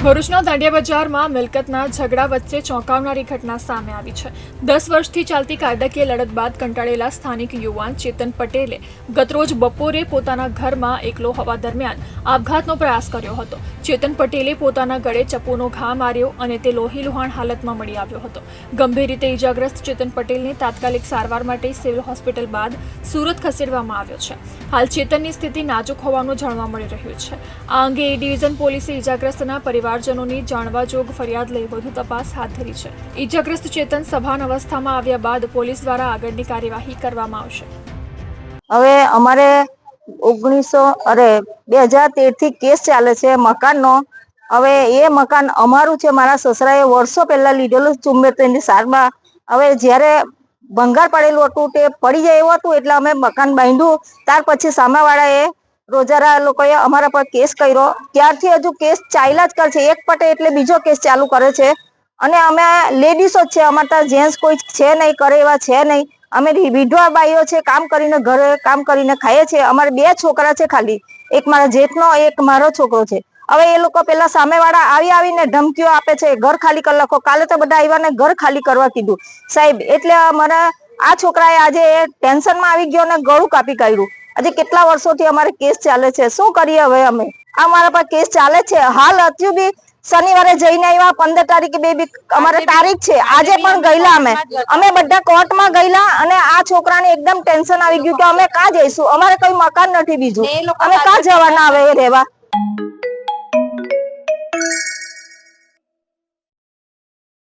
ભરૂચના દાંડિયા બજારમાં મિલકતના ઝઘડા વચ્ચે ચોંકાવનારી ઘટના સામે આવી છે। 10 વર્ષથી ચાલતી કાયદાકીય લડત બાદ કંટાળેલા સ્થાનિક યુવાન ચેતન પટેલે ગતરોજ બપોરે પોતાના ઘરમાં એકલો હોવા દરમિયાન આપઘાતનો પ્રયાસ કર્યો હતો। ચેતન પટેલે પોતાના ગળે ચપ્પુનો ઘા માર્યો અને તે લોહીલુહાણ હાલતમાં મળી આવ્યો હતો। ગંભીર રીતે ઈજાગ્રસ્ત ચેતન પટેલને તાત્કાલિક સારવાર માટે સિવિલ હોસ્પિટલ બાદ સુરત ખસેડવામાં આવ્યો છે। હાલ ચેતનની સ્થિતિ નાજુક હોવાનું જાણવા મળી રહ્યું છે। આ અંગે એ ડિવિઝન પોલીસે ઈજાગ્રસ્તના પરિવારજનોની જાણવાજોગ ફરિયાદ લઈ વધુ તપાસ હાથ ધરી છે। ઈજાગ્રસ્ત ચેતન સભાન અવસ્થામાં આવ્યા બાદ પોલીસ દ્વારા આગળની કાર્યવાહી કરવામાં આવશે। હવે અમારે 2013 થી કેસ ચાલે છે મકાનનો। હવે એ મકાન અમારું છે, મારા સસરાએ વર્ષો પહેલા લીધેલું 74 સાલમાં। હવે જ્યારે ભંગાર પડેલું હતું તે પડી જાય એવું હતું એટલે અમે મકાન બાંધ્યું। ત્યાર પછી સામેવાળાએ રોજારા લોકોએ અમારા પર કેસ કર્યો, ત્યારથી હજુ કેસ ચાલ્યા જ કરે છે। એક પટે એટલે બીજો કેસ ચાલુ કરે છે અને અમે લેડીઝો જ છે, અમારે ત્યાં જેન્ટ્સ કોઈ છે નહીં, કરે એવા છે નહીં। અમે વિધવા બાઈઓ છે, કામ કરીને ઘરે કામ કરીને ખાઈએ છીએ। અમારે 2 છોકરા છે ખાલી, એક મારા જેઠનો એક મારો છોકરો છે। હવે એ લોકો પેલા સામેવાળા આવીને ધમકીઓ આપે છે, ઘર ખાલી કરી નાખો। કાલે તો બધા આવ્યા ને ઘર ખાલી કરવા કીધું સાહેબ। એટલે અમારા આ છોકરાએ આજે ટેન્શનમાં આવી ગયો ને ગળું કાપી કાઢ્યું। આજે કેટલા વર્ષોથી અમારે કેસ ચાલે છે, શું કરીએ હવે અમે? આ મારા પર કેસ ચાલે છે। હાલ હજુ બી શનિવારે જઈને આવ્યા, 15 તારીખે બી અમારે તારીખ છે, આજે પણ ગયેલા અમે બધા કોર્ટમાં ગયેલા અને આ છોકરાને એકદમ ટેન્શન આવી ગયું કે અમે કાં જઈશું, અમારે કોઈ મકાન નથી બીજું, અમે કાં જવાના હવે રહેવા?